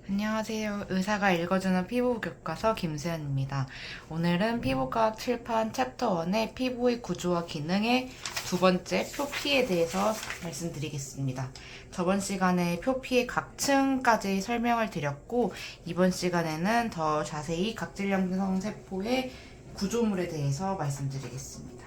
안녕하세요. 의사가 읽어주는 피부 교과서 김수현입니다. 오늘은 피부과학 칠판 챕터 1의 피부의 구조와 기능의 두 번째 표피에 대해서 말씀드리겠습니다. 저번 시간에 표피의 각층까지 설명을 드렸고, 이번 시간에는 더 자세히 각질 형성 세포의 구조물에 대해서 말씀드리겠습니다.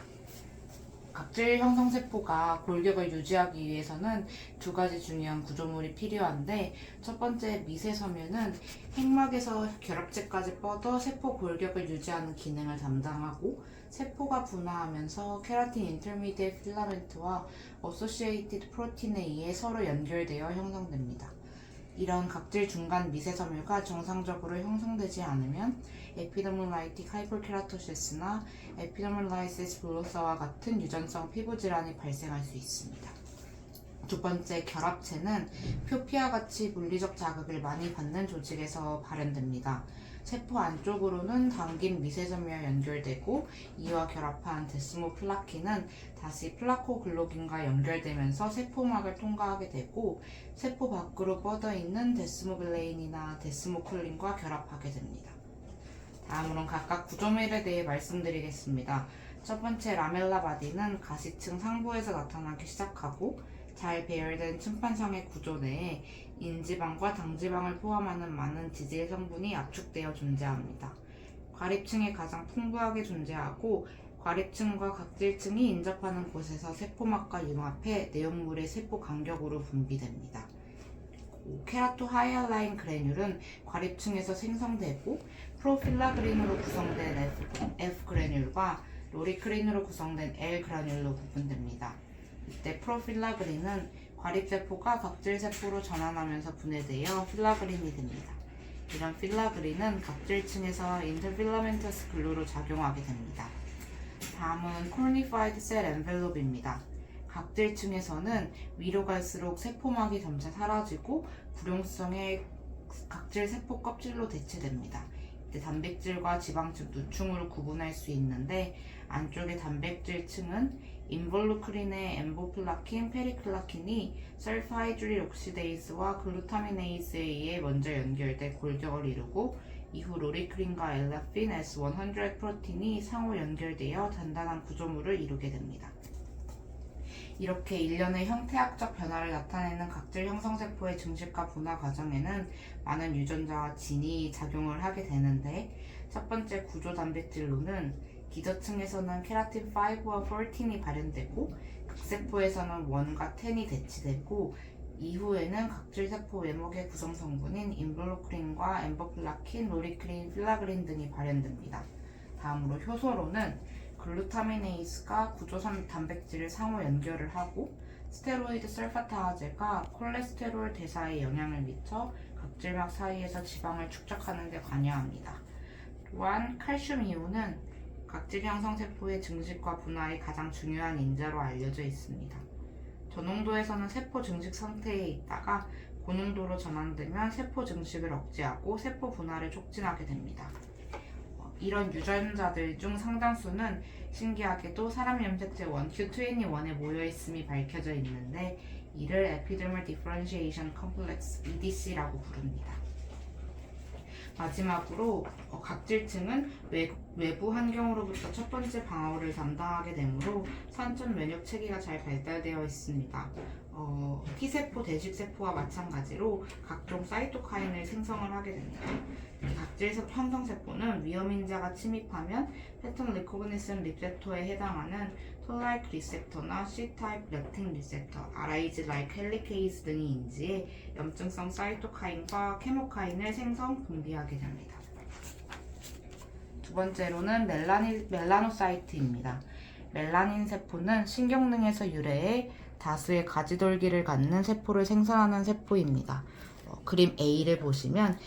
각질 형성 세포가 골격을 유지하기 위해서는 두 가지 중요한 구조물이 필요한데, 첫 번째 미세섬유는 핵막에서 결합체까지 뻗어 세포 골격을 유지하는 기능을 담당하고, 세포가 분화하면서 케라틴 인터미디에 필라멘트와 어소시에이티드 프로틴에 의해 서로 연결되어 형성됩니다. 이런 각질 중간 미세섬유가 정상적으로 형성되지 않으면 에피더멀라이틱 하이퍼케라토시스나 에피더멀라이시스 블로사와 같은 유전성 피부 질환이 발생할 수 있습니다. 두 번째, 결합체는 표피와 같이 물리적 자극을 많이 받는 조직에서 발현됩니다. 세포 안쪽으로는 당긴 미세섬유와 연결되고, 이와 결합한 데스모플라킨은 다시 플라코글로긴과 연결되면서 세포막을 통과하게 되고, 세포 밖으로 뻗어있는 데스모빌레인이나 데스모콜린과 결합하게 됩니다. 다음으로는 각각 구조물에 대해 말씀드리겠습니다. 첫 번째, 라멜라 바디는 가시층 상부에서 나타나기 시작하고, 잘 배열된 침판성의 구조 내에 인지방과 당지방을 포함하는 많은 지질 성분이 압축되어 존재합니다. 과립층에 가장 풍부하게 존재하고, 과립층과 각질층이 인접하는 곳에서 세포막과 융합해 내용물의 세포 간격으로 분비됩니다. 케라토 하이알라인 그래뉼은 과립층에서 생성되고, 프로필라그린으로 구성된 F 그래뉼과 로리크린으로 구성된 L 그래뉼로 구분됩니다. 이때 프로필라그린은 과립세포가 각질세포로 전환하면서 분해되어 필라그린이 됩니다. 이런 필라그린은 각질층에서 인터필라멘터스 글루로 작용하게 됩니다. 다음은 cornified cell envelope입니다. 각질층에서는 위로 갈수록 세포막이 점차 사라지고 불용성의 각질세포 껍질로 대체됩니다. 이때 단백질과 지방층 두 층으로 구분할 수 있는데, 안쪽의 단백질층은 인볼루크린의 엠보플라킨, 페리클라킨이 설파이드릴 옥시데이스와 글루타미네이스에 의해 먼저 연결돼 골격을 이루고, 이후 로리크린과 엘라핀 S100 프로틴이 상호 연결되어 단단한 구조물을 이루게 됩니다. 이렇게 일련의 형태학적 변화를 나타내는 각질 형성세포의 증식과 분화 과정에는 많은 유전자와 진이 작용을 하게 되는데, 첫 번째 구조 단백질로는 기저층에서는 케라틴 5와 14이 발현되고, 극세포에서는 1과 10이 대치되고, 이후에는 각질세포 외목의 구성 성분인 인볼루크린과 엠버플라킨, 로리크린, 필라그린 등이 발현됩니다. 다음으로 효소로는 글루타미네이스가 구조산 단백질을 상호 연결을 하고, 스테로이드 설파타아제가 콜레스테롤 대사에 영향을 미쳐 각질막 사이에서 지방을 축적하는 데 관여합니다. 또한 칼슘 이온은 각질 형성 세포의 증식과 분화의 가장 중요한 인자로 알려져 있습니다. 저농도에서는 세포 증식 상태에 있다가 고농도로 전환되면 세포 증식을 억제하고 세포 분화를 촉진하게 됩니다. 이런 유전자들 중 상당수는 신기하게도 사람 염색체 1q21에 모여있음이 밝혀져 있는데, 이를 Epidermal Differentiation Complex EDC라고 부릅니다. 마지막으로 각질층은 외부 환경으로부터 첫 번째 방어를 담당하게 되므로 선천 면역 체계가 잘 발달되어 있습니다. T세포, 대식세포와 마찬가지로 각종 사이토카인을 생성을 하게 됩니다. 각질 형성세포는 위험인자가 침입하면 패턴 리코그니션 리셉터에 해당하는 톨라이크 리셉터나 C타입 렉틴 리셉터, 아라이즈 라이크 헬리케이스 등이 인지해 염증성 사이토카인과 케모카인을 생성, 분비하게 됩니다. 두 번째로는 멜라노사이트입니다. 멜라닌 세포는 신경능에서 유래해 다수의 가지돌기를 갖는 세포를 생산하는 세포입니다. 그림 A를 보시면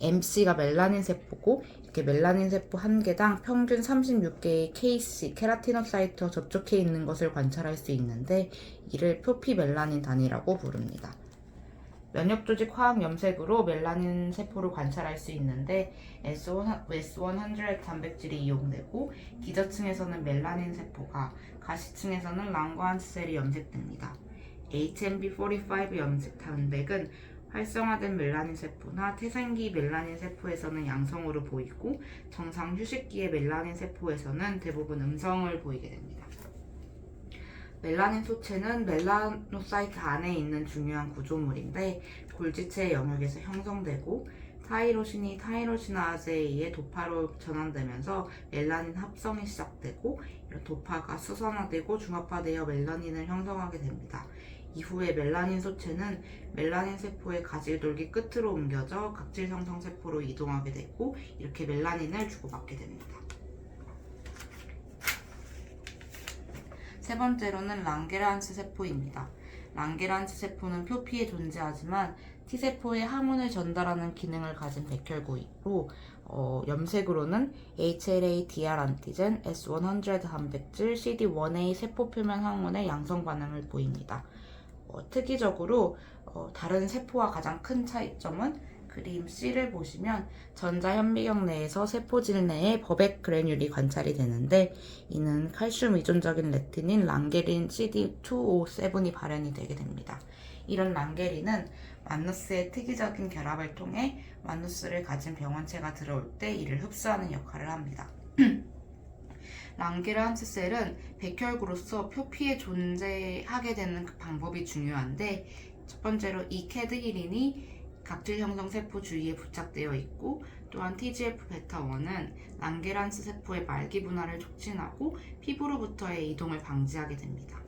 MC가 멜라닌 세포고, 이렇게 멜라닌 세포 한 개당 평균 36개의 KC, 케라티노사이트와 접촉해 있는 것을 관찰할 수 있는데, 이를 표피 멜라닌 단위라고 부릅니다. 면역조직 화학 염색으로 멜라닌 세포를 관찰할 수 있는데, S100 단백질이 이용되고, 기저층에서는 멜라닌 세포가, 가시층에서는 랑과안스셀이 염색됩니다. HMB45 염색 단백은 활성화된 멜라닌 세포나 태생기 멜라닌 세포에서는 양성으로 보이고 정상 휴식기의 멜라닌 세포에서는 대부분 음성을 보이게 됩니다. 멜라닌 소체는 멜라노사이트 안에 있는 중요한 구조물인데 골지체 영역에서 형성되고 타이로신이 타이로시나즈에 의해 도파로 전환되면서 멜라닌 합성이 시작되고 이런 도파가 수선화되고 중합화되어 멜라닌을 형성하게 됩니다. 이후에 멜라닌 소체는 멜라닌 세포의 가질돌기 끝으로 옮겨져 각질 형성 세포로 이동하게 되고 이렇게 멜라닌을 주고받게 됩니다. 세 번째로는 랑게란츠 세포입니다. 랑게란츠 세포는 표피에 존재하지만 T세포에 항원을 전달하는 기능을 가진 백혈구이고 염색으로는 HLA-DR 안티젠, S100 단백질, CD1A 세포 표면 항원의 양성 반응을 보입니다. 특이적으로 다른 세포와 가장 큰 차이점은 그림 C를 보시면 전자현미경 내에서 세포질 내에 버백 그래뉼이 관찰이 되는데 이는 칼슘 의존적인 렉틴인 랑게린 CD2O7이 발현이 되게 됩니다. 이런 랑게린은 만누스의 특이적인 결합을 통해 만누스를 가진 병원체가 들어올 때 이를 흡수하는 역할을 합니다. 랑게란츠 셀은 백혈구로서 표피에 존재하게 되는 그 방법이 중요한데 첫 번째로 이 캐드히린이 각질 형성 세포 주위에 부착되어 있고 또한 TGF-베타1은 랑게란츠 세포의 말기 분할을 촉진하고 피부로부터의 이동을 방지하게 됩니다.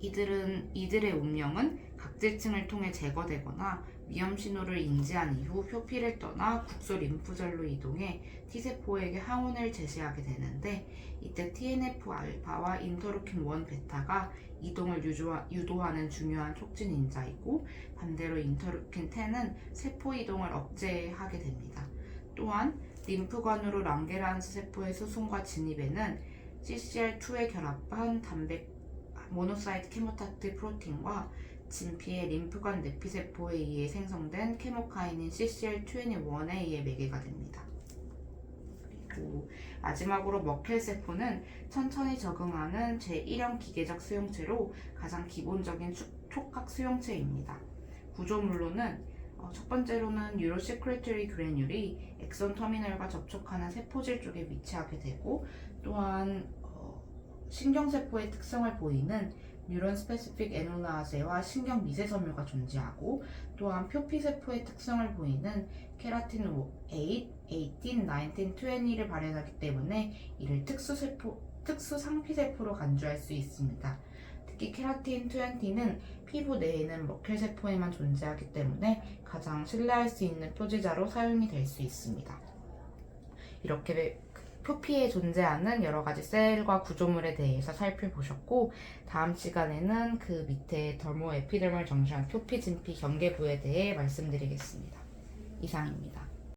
이들의 운명은 각질층을 통해 제거되거나 위험 신호를 인지한 이후 표피를 떠나 국소 림프절로 이동해 T세포에게 항원을 제시하게 되는데 이때 TNF-알파와 인터루킨-1 베타가 이동을 유도하는 중요한 촉진 인자이고 반대로 인터루킨-10은 세포 이동을 억제하게 됩니다. 또한 림프관으로 랑게란츠 세포의 수송과 진입에는 CCR2에 결합한 모노사이트 케모타트 프로틴과 진피의 림프관 내피세포에 의해 생성된 케모카인인 CCL21에 의해 매개가 됩니다. 그리고 마지막으로 머켈세포는 천천히 적응하는 제1형 기계적 수용체로 가장 기본적인 촉각 수용체입니다. 구조물로는 첫 번째로는 유로시크레터리 그래뉼이 엑선 터미널과 접촉하는 세포질 쪽에 위치하게 되고 또한 신경세포의 특성을 보이는 뉴런 스페시픽 에놀라아제와 신경 미세 섬유가 존재하고 또한 표피세포의 특성을 보이는 케라틴 8, 18, 19, 20를 발현하기 때문에 이를 특수 상피세포로 간주할 수 있습니다. 특히 케라틴 20는 피부 내에는 머켈세포에만 존재하기 때문에 가장 신뢰할 수 있는 표지자로 사용이 될 수 있습니다. 이렇게 표피에 존재하는 여러 가지 셀과 구조물에 대해서 살펴보셨고 다음 시간에는 그 밑에 더모 에피더멀 정션 표피 진피 경계부에 대해 말씀드리겠습니다. 이상입니다.